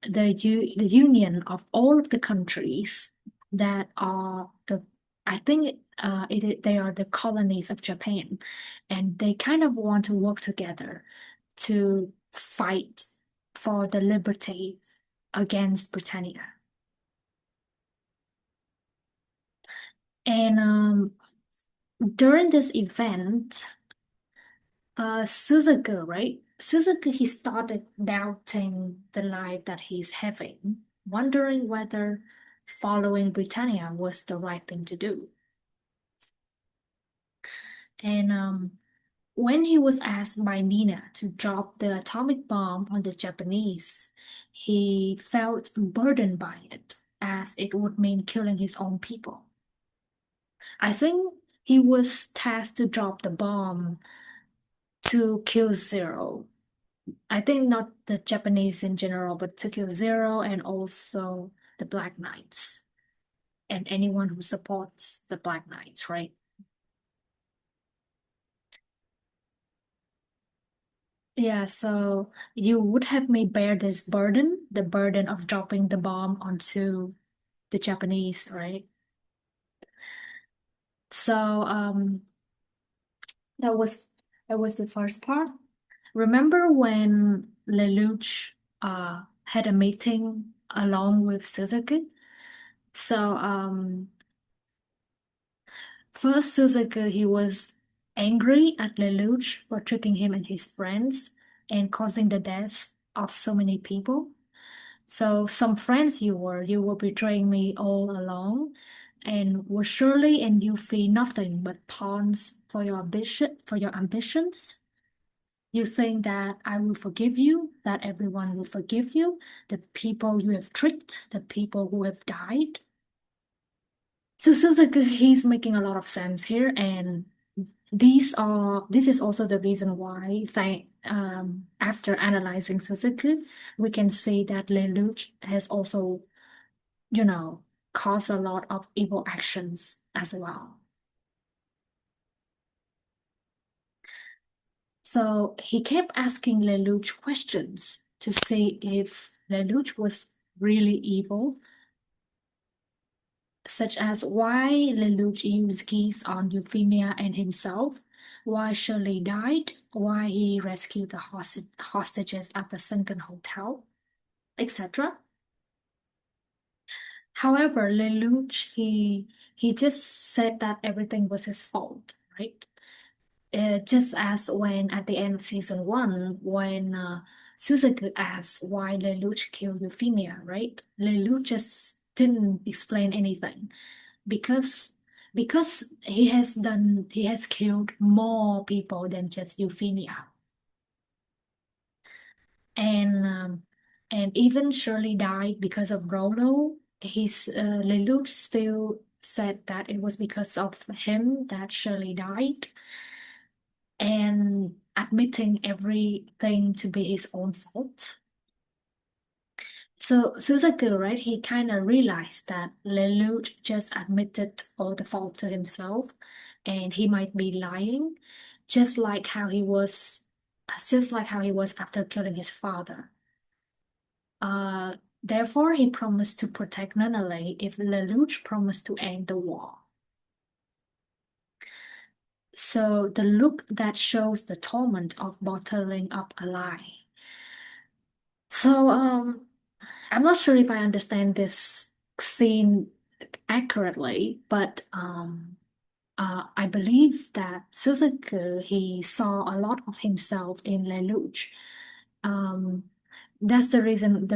union of all of the countries that are I think they are the colonies of Japan, and they kind of want to work together to fight for the liberty against Britannia. And during this event, Suzaku, right? Suzaku, he started doubting the life that he's having, wondering whether following Britannia was the right thing to do. And when he was asked by Nina to drop the atomic bomb on the Japanese, he felt burdened by it, as it would mean killing his own people. I think he was tasked to drop the bomb to kill Zero. I think not the Japanese in general, but to kill Zero and also the Black Knights and anyone who supports the Black Knights, right? Yeah, so you would have me bear this burden, the burden of dropping the bomb onto the Japanese, right? So that was that was the first part. Remember when Lelouch had a meeting along with Suzuki? So first Suzuki, he was angry at Lelouch for tricking him and his friends and causing the deaths of so many people. So some friends you were betraying me all along, and were surely and you feel nothing but pawns for your ambitions. You think that I will forgive you, that everyone will forgive you, the people you have tricked, the people who have died. So Suzuki, he's making a lot of sense here, and this is also the reason why after analyzing Suzuki, we can see that Lelouch has also, you know, caused a lot of evil actions as well. So he kept asking Lelouch questions to see if Lelouch was really evil, such as why Lelouch used Geass on Euphemia and himself, why Shirley died, why he rescued the hostages at the sunken hotel, etc. However, Lelouch, he just said that everything was his fault, right? Just as when at the end of season one, when Suzaku asked why Lelouch killed Euphemia, right? Lelouch just didn't explain anything because he has killed more people than just Euphemia. And even Shirley died because of Rolo. Lelouch still said that it was because of him that Shirley died, and admitting everything to be his own fault. So Suzaku, right, he kind of realized that Lelouch just admitted all the fault to himself and he might be lying, just like how he was, just like how he was after killing his father. Uh, Therefore, he promised to protect Nunnally if Lelouch promised to end the war. So the look that shows the torment of bottling up a lie. So, I'm not sure if I understand this scene accurately, but I believe that Suzaku he saw a lot of himself in Lelouch. Um, that's the reason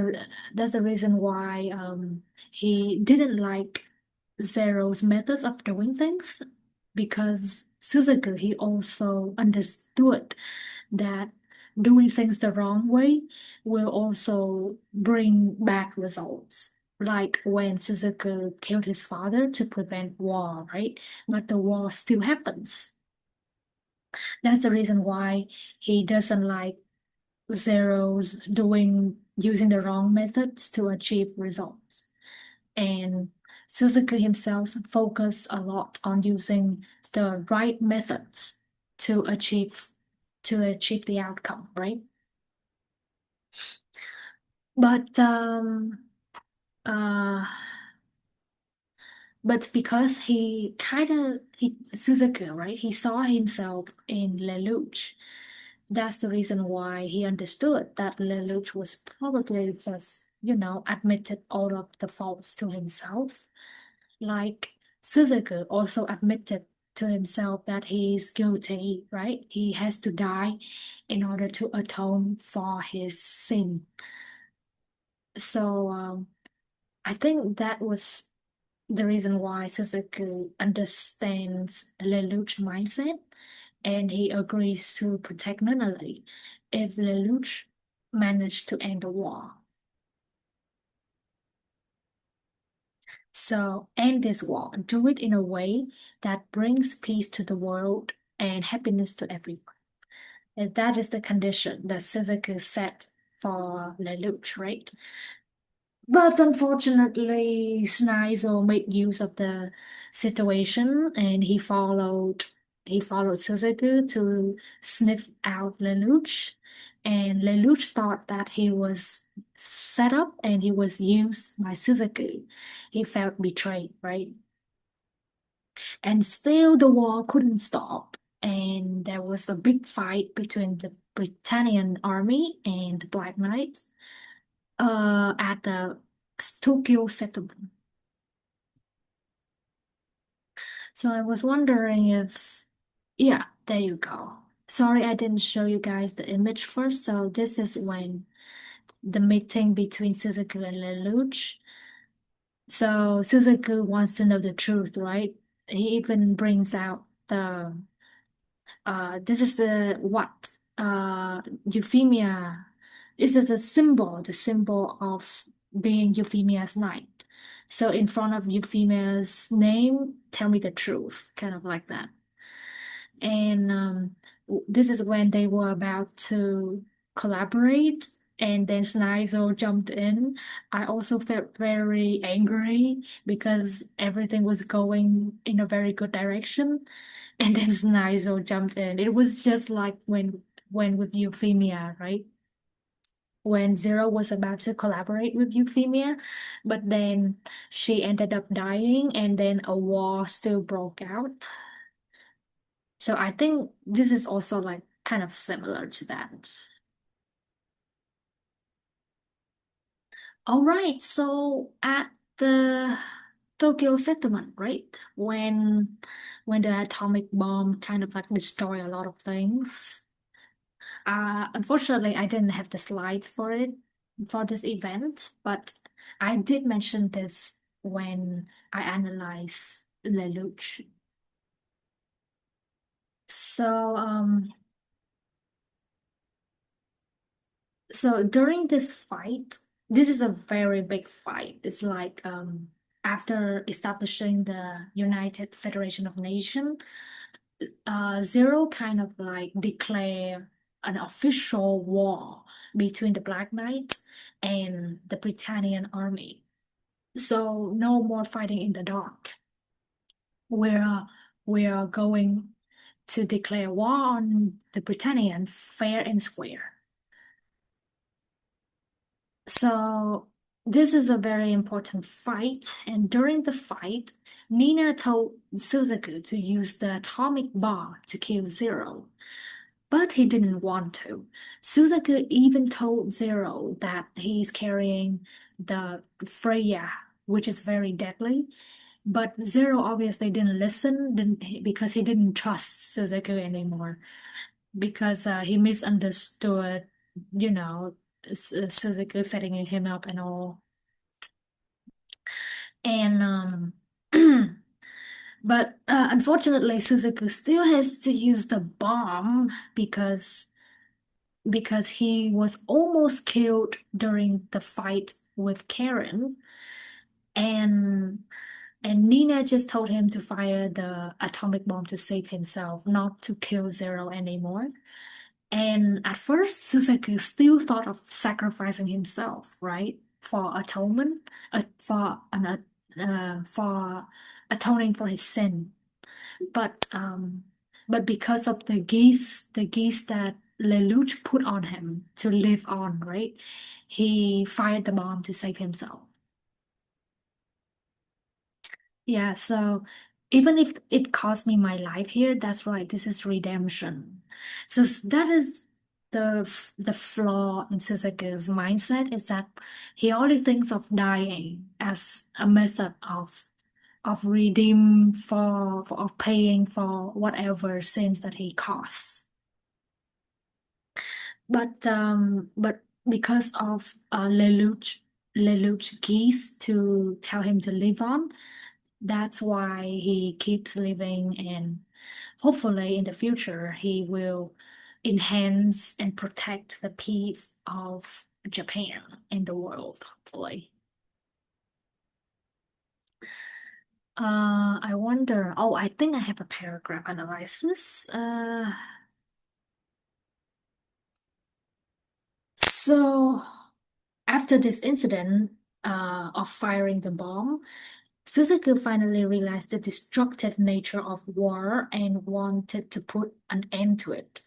that's the reason why he didn't like Zero's methods of doing things because Suzaku he also understood that doing things the wrong way will also bring bad results. Like when Suzaku killed his father to prevent war, right? But the war still happens. That's the reason why he doesn't like Zero's doing using the wrong methods to achieve results. And Suzuki himself focused a lot on using the right methods to achieve the outcome, right? But uh but because he kind of he Suzuki, right? He saw himself in Lelouch. That's the reason why he understood that Lelouch was probably just, admitted all of the faults to himself. Like Suzaku also admitted to himself that he is guilty, right? He has to die in order to atone for his sin. So I think that was the reason why Suzaku understands Lelouch's mindset and he agrees to protect Nunnally if Lelouch managed to end the war. So end this war, do it in a way that brings peace to the world and happiness to everyone. And that is the condition that Suzaku set for Lelouch, right? But unfortunately, Snizel made use of the situation and he followed Suzaku to sniff out Lelouch. And Lelouch thought that he was set up and he was used by Suzaku. He felt betrayed, right? And still the war couldn't stop. And there was a big fight between the Britannian army and the Black Knights at the Tokyo settlement. So I was wondering if, yeah, there you go. Sorry, I didn't show you guys the image first. So this is when the meeting between Suzaku and Lelouch. So Suzaku wants to know the truth, right? He even brings out this is the what? Euphemia. This is the symbol of being Euphemia's knight. So in front of Euphemia's name, tell me the truth, kind of like that. And this is when they were about to collaborate, and then Snizel jumped in. I also felt very angry because everything was going in a very good direction, and then Snizel jumped in. It was just like when with Euphemia, right? When Zero was about to collaborate with Euphemia, but then she ended up dying, and then a war still broke out. So I think this is also like kind of similar to that. All right, so at the Tokyo settlement, right? When the atomic bomb kind of like destroy a lot of things. Unfortunately, I didn't have the slides for it for this event, but I did mention this when I analyzed Lelouch. So So during this fight, this is a very big fight. It's like after establishing the United Federation of Nations, Zero kind of like declare. an official war between the Black Knights and the Britannian army. So no more fighting in the dark. We're we're going to declare war on the Britannian fair and square. So this is a very important fight, and during the fight, Nina told Suzaku to use the atomic bomb to kill Zero, but he didn't want to. Suzaku even told Zero that he's carrying the Freya, which is very deadly. But Zero obviously didn't listen, because he didn't trust Suzaku anymore, because he misunderstood, you know, Suzaku setting him up and all. And but unfortunately, Suzaku still has to use the bomb because he was almost killed during the fight with Karen, and Nina just told him to fire the atomic bomb to save himself, not to kill Zero anymore. And at first, Suzaku still thought of sacrificing himself, right, for atonement, for atoning for his sin. But because of the geese that Lelouch put on him to live on, right, he fired the bomb to save himself. Yeah, so even if it cost me my life here, that's right, this is redemption. So that is the flaw in Suzuki's mindset, is that he only thinks of dying as a method of redeem of paying for whatever sins that he caused. But because of Lelouch Geese to tell him to live on, that's why he keeps living, and hopefully in the future he will enhance and protect the peace of Japan and the world, hopefully. I wonder, oh, I think I have a paragraph analysis. So after this incident of firing the bomb, Suzaku finally realized the destructive nature of war and wanted to put an end to it.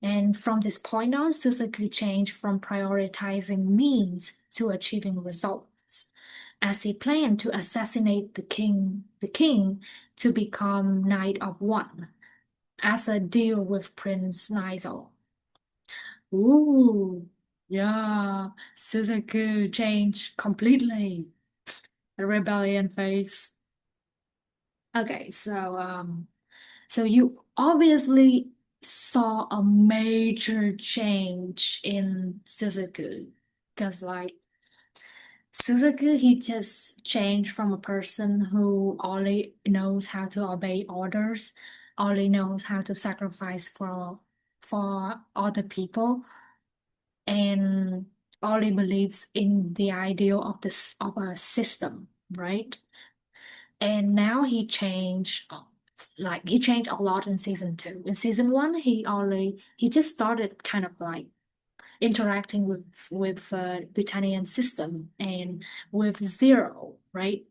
And from this point on, Suzaku changed from prioritizing means to achieving results, as he planned to assassinate the king to become Knight of One, as a deal with Prince Nigel. Ooh, yeah, Suzaku changed completely. The rebellion phase. Okay, so you obviously saw a major change in Suzaku, because like Suzaku, he just changed from a person who only knows how to obey orders, only knows how to sacrifice for other people, and only believes in the ideal of this of a system, right? And now he changed a lot in season two. In season one, he just started kind of like interacting with Britannian system and with Zero, right?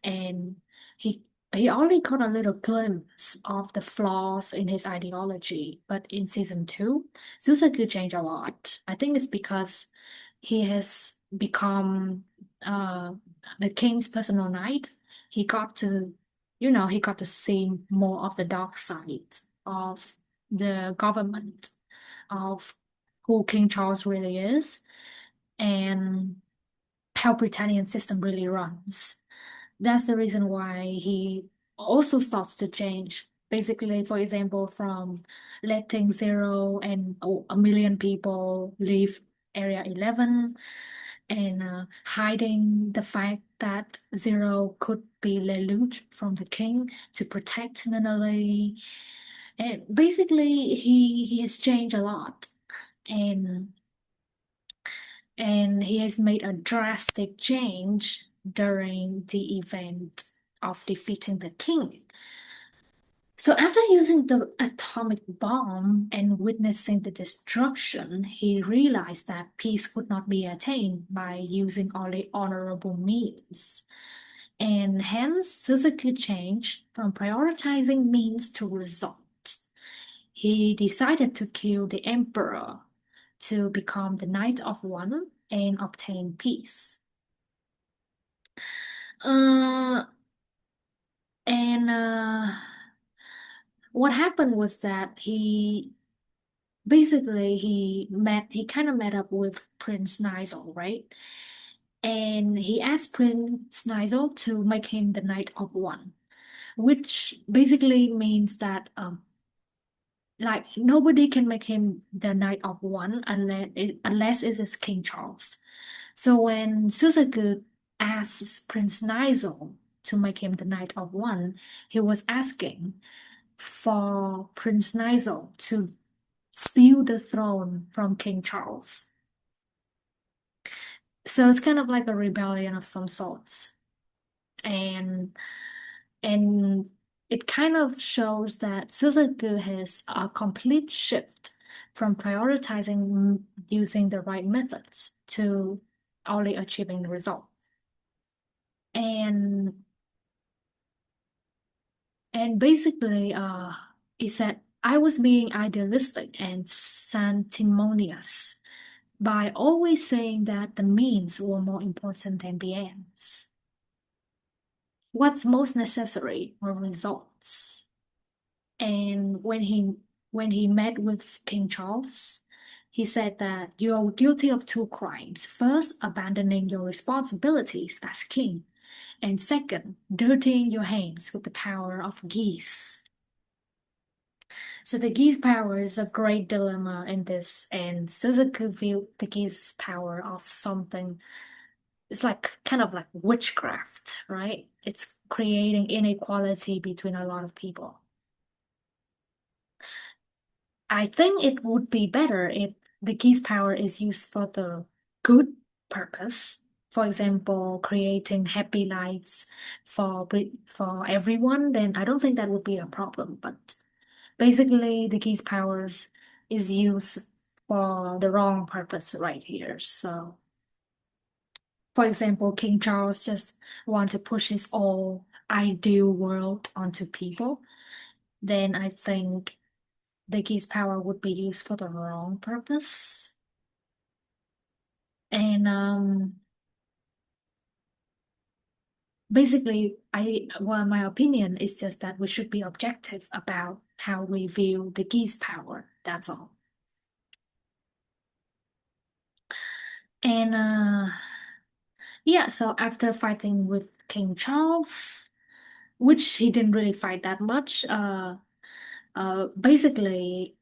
And he he only got a little glimpse of the flaws in his ideology. But in season two, Suzaku changed a lot. I think it's because he has become the king's personal knight. He got to, he got to see more of the dark side of the government, of who King Charles really is, and how Britannian system really runs. That's the reason why he also starts to change. Basically, for example, from letting Zero and a million people leave Area 11, and hiding the fact that Zero could be Lelouch from the king to protect Nunnally. And basically, he has changed a lot. And he has made a drastic change during the event of defeating the king. So after using the atomic bomb and witnessing the destruction, he realized that peace would not be attained by using only honorable means. And hence, Suzaku changed from prioritizing means to results. He decided to kill the emperor to become the Knight of One and obtain peace. Uh, and what happened was that he kind of met up with Prince Nigel, right? And he asked Prince Nigel to make him the Knight of One, which basically means that like nobody can make him the Knight of One unless it is King Charles. So when Suzaku asks Prince Nigel to make him the Knight of One, he was asking for Prince Nigel to steal the throne from King Charles. So it's kind of like a rebellion of some sorts. And and it kind of shows that Suzaku has a complete shift from prioritizing using the right methods to only achieving the result. And and basically he said I was being idealistic and sanctimonious by always saying that the means were more important than the ends. What's most necessary were results. And when he met with King Charles, he said that you are guilty of two crimes. First, abandoning your responsibilities as king, and second, dirtying your hands with the power of Geass. So the Geass power is a great dilemma in this, and Suzaku viewed the Geass power of something. It's like kind of like witchcraft, right? It's creating inequality between a lot of people. I think it would be better if the Geass power is used for the good purpose. For example, creating happy lives for everyone, then I don't think that would be a problem. But basically, the Geass powers is used for the wrong purpose right here. So, for example, King Charles just want to push his all ideal world onto people. Then I think the Geass power would be used for the wrong purpose. And basically, my opinion is just that we should be objective about how we view the Geass power. That's all. And yeah, so after fighting with King Charles, which he didn't really fight that much, basically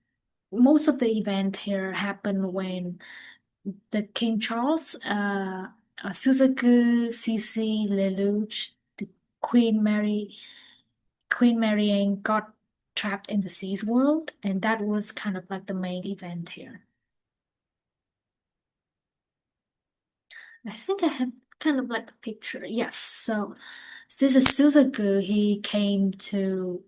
most of the event here happened when the King Charles, Suzaku, Cece, Lelouch, the Queen Mary, Queen Marianne got trapped in the seas world, and that was kind of like the main event here. I think I have kind of like the picture. Yes, so this is Suzaku. He came to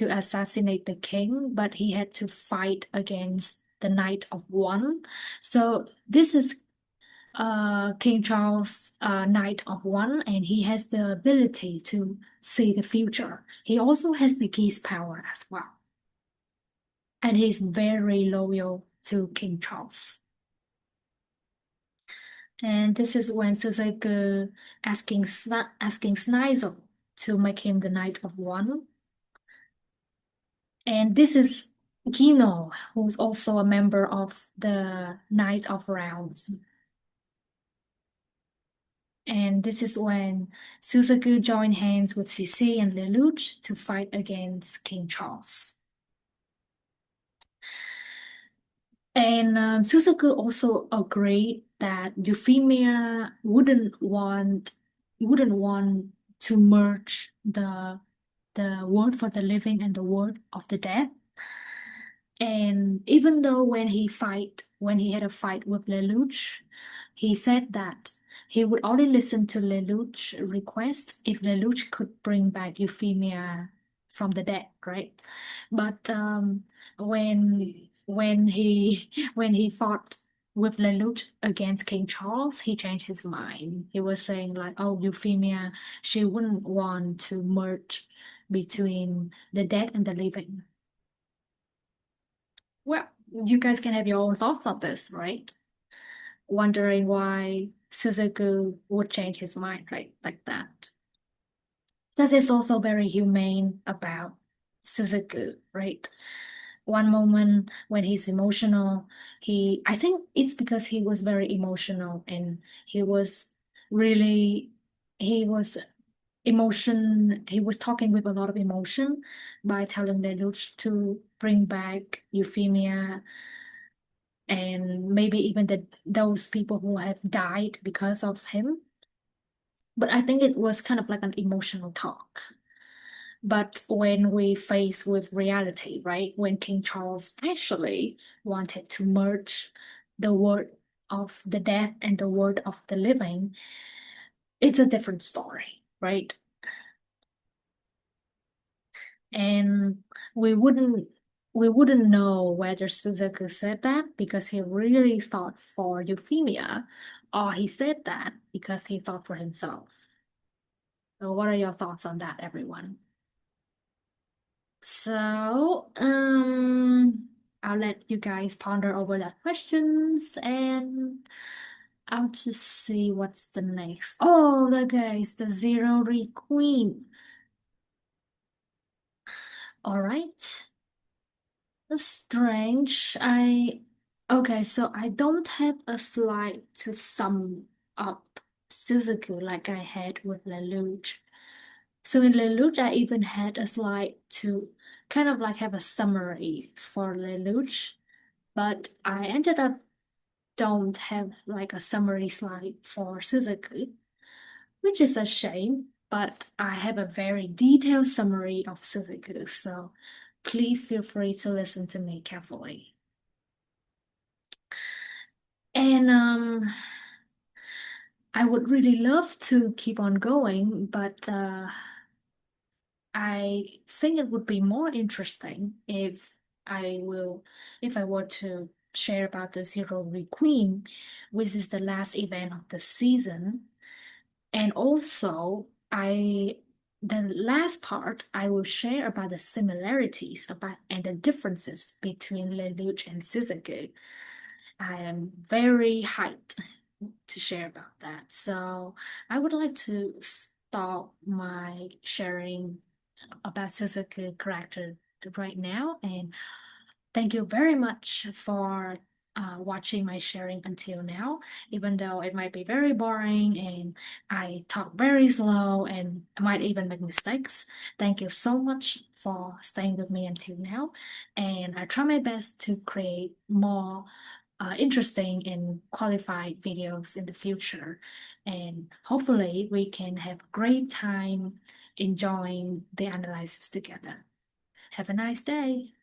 assassinate the king, but he had to fight against the Knight of One. So this is King Charles, Knight of One, and he has the ability to see the future. He also has the Geass power as well. And he's very loyal to King Charles. And this is when Suzaku asking Snizel to make him the Knight of One. And this is Gino, who's also a member of the Knight of Rounds. And this is when Suzaku joined hands with Cece and Lelouch to fight against King Charles. And Suzaku also agreed that Euphemia wouldn't want to merge the world for the living and the world of the dead. And even though when he had a fight with Lelouch, he said that he would only listen to Lelouch's request if Lelouch could bring back Euphemia from the dead, right? But when he fought with Lelouch against King Charles, he changed his mind. He was saying like, "Oh, Euphemia, she wouldn't want to merge between the dead and the living." Well, you guys can have your own thoughts on this, right? Wondering why Suzaku would change his mind, right? Like that. That is also very humane about Suzaku, right? One moment when he's emotional, I think it's because he was very emotional and he was really, he was he was talking with a lot of emotion by telling Lelouch to bring back Euphemia and maybe even those people who have died because of him. But I think it was kind of like an emotional talk. But when we face with reality, right, when King Charles actually wanted to merge the world of the dead and the world of the living, it's a different story, right? And we wouldn't we wouldn't know whether Suzaku said that because he really thought for Euphemia, or he said that because he thought for himself. So what are your thoughts on that, everyone? So, I'll let you guys ponder over that questions and I'll just see what's the next. Oh, the guys, the Zero Re Queen. All right. That's strange. Okay, so I don't have a slide to sum up Suzaku like I had with Lelouch. So in Lelouch, I even had a slide to kind of like have a summary for Lelouch, but I ended up don't have like a summary slide for Suzaku, which is a shame, but I have a very detailed summary of Suzaku, so please feel free to listen to me carefully. And I would really love to keep on going, but I think it would be more interesting I will if I were to share about the Zero Re Queen, which is the last event of the season. And also the last part I will share about the similarities about and the differences between Lelouch and Suzaku. I am very hyped to share about that. So I would like to stop my sharing about Suzaku character right now. And thank you very much for watching my sharing until now, even though it might be very boring and I talk very slow and I might even make mistakes. Thank you so much for staying with me until now. And I try my best to create more interesting and qualified videos in the future. And hopefully we can have a great time enjoying the analysis together. Have a nice day.